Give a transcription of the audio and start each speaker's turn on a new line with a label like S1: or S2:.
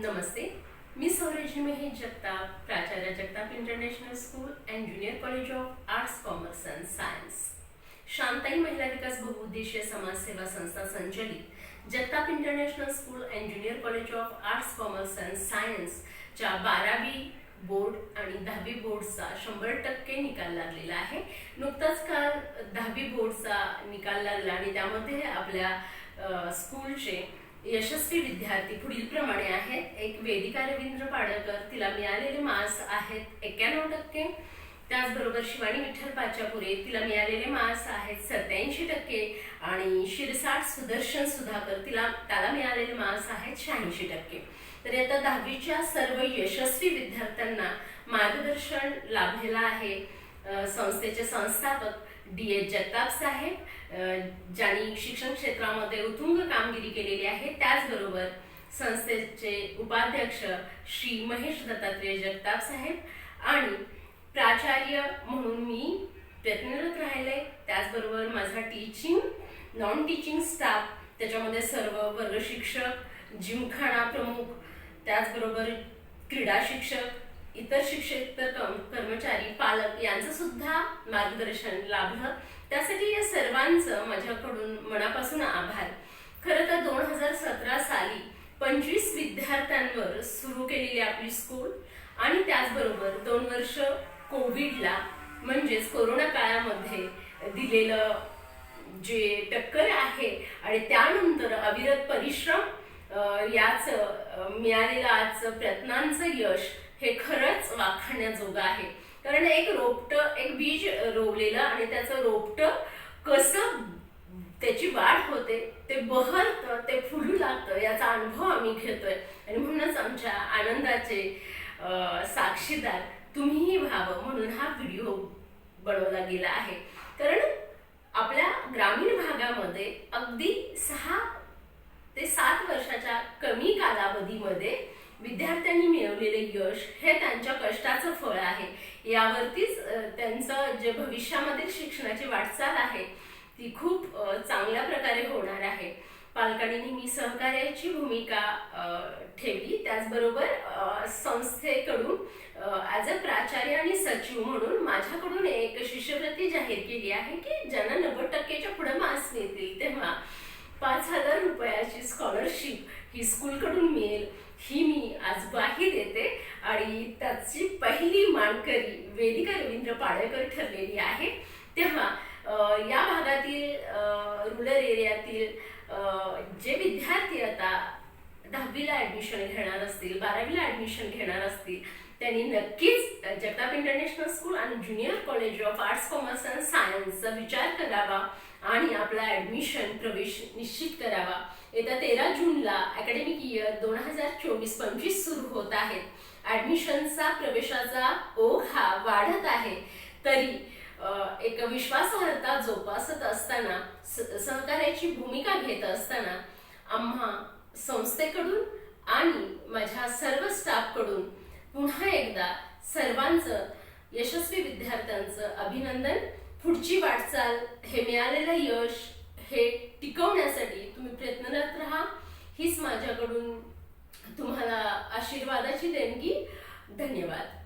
S1: नमस्ते, मी सौरजनी महेश जगताप, प्राचार्य Jagtap international school and junior college of arts, commerce and science, Shantai महिला विकास बहुउद्देशीय समाजसेवा संस्था संचलित Jagtap international school and junior college of arts, commerce and सायन्सच्या 12वी बोर्ड आणि 10वी बोर्डचा 100% निकाल लागलेला आहे। नुकताच काल 10वी बोर्डचा निकाल लागला आणि त्यामध्ये आपल्या स्कूलचे यशस्वी विद्यार्थी पुढील प्रमाणे आहेत। एक वेदिका रवींद्र पाडळकर, तिला मिळालेले मार्क्स आहेत 91%। त्याचबरोबर शिवानी विठ्ठल पाचापुरे, तिला मिळालेले मार्क्स आहेत 87% आणि शिरसाट सुदर्शन सुधाकर, त्याला मिळालेले मार्क्स आहेत 86%। तर आता 10वीच्या सर्व यशस्वी विद्यार्थ्यांना मार्गदर्शन लाभलेलं आहे संस्थेचे संस्थापक डी.एच. जगताप साहेब, ज्यांनी शिक्षण क्षेत्रामध्ये उत्तुंग कामगिरी केलेली आहे। त्याचबरोबर संस्थेचे उपाध्यक्ष श्री महेश दत्तात्रेय जगताप साहेब आणि प्राचार्य म्हणून मी प्रयत्नरत राहिले। त्याचबरोबर माझा टीचिंग नॉन टीचिंग स्टाफ, त्याच्यामध्ये सर्व वर्ग शिक्षक, जिमखाना प्रमुख, त्याचबरोबर क्रीडा शिक्षक, इतर शिक्षक, कर्मचारी, पालक यांचं सुद्धा मार्गदर्शन लाभलं। त्यासाठी या सर्वांचं माझ्याकडून मनापासून आभार। खरं तर 2017 साली 25 विद्यार्थ्यांवर सुरू केलेली आपली स्कूल आणि त्याचबरोबर 2 वर्ष कोविडला म्हणजेच कोरोना काळामध्ये दिलेलं जे टक्कर आहे आणि त्यानंतर अविरत परिश्रम याच मिळालेलं आज प्रयत्नांचं यश हे खरंच वाखाणण्याजोगं आहे। कारण एक बीज रोवलेलं आणि त्याचं रोपटं कसं त्याची वाढ होते, ते बहरतं, ते फुलू लागतं, याचा अनुभव आम्ही घेतोय आणि म्हणूनच आमच्या आनंदाचे साक्षीदार तुम्हीही व्हावं म्हणून हा व्हिडिओ बनवला गेला आहे। कारण आपल्या ग्रामीण भागामध्ये अगदी 6 ते 7 वर्षाच्या कमी कालावधीमध्ये विद्यार्थ्यांनी मिळवलेले यश हे त्यांच्या कष्टाचं फळ आहे। यावरतीच त्यांचं जे भविष्यामधील शिक्षणाची वाटचाल आहे ती खूप चांगल्या प्रकारे होणार आहे। पालकांनी नेहमी सहकार्याची भूमिका ठेवली। त्याचबरोबर संस्थेकडून ॲज अ प्राचार्य आणि सचिव म्हणून माझ्याकडून एक शिष्यवृत्ती जाहीर केली आहे की ज्यांना 90%च्या पुढे मार्क्स मिळतील तेव्हा 5,000 रुपयाची स्कॉलरशिप ही स्कूलकडून मिळेल, ही मी आज ग्वाही देते आणि त्याची पहिली मानकरी वेदिका रवींद्र पाडळकर ठरलेली आहे। तेव्हा या भागातील रुरल एरियातील जे विद्यार्थी आता 10वीला ॲडमिशन घेणार असतील, 12वीला ॲडमिशन घेणार असतील, त्यांनी नक्कीच जगताप इंटरनॅशनल स्कूल आणि junior college of arts, commerce and सायन्सचा विचार करावा आणि आपला ॲडमिशन प्रवेश निश्चित करावा। येत्या 13 जूनला अकॅडमिक इयर 2024-25 सुरू होत आहेत। ॲडमिशनचा प्रवेशाचा ओघ हा वाढत आहे, तरी एक विश्वासार्हता जोपासत असताना, सहकार्याची भूमिका घेत असताना आम्हा संस्थेकडून आणि माझ्या सर्व स्टाफकडून पुन्हा एकदा सर्वांचं, यशस्वी विद्यार्थ्यांचं अभिनंदन। पुढची वाटचाल, हे मिळालेलं यश हे टिकवण्यासाठी तुम्ही प्रयत्नरत राहा, हीच माझ्याकडून तुम्हाला आशीर्वादाची देणगी। धन्यवाद।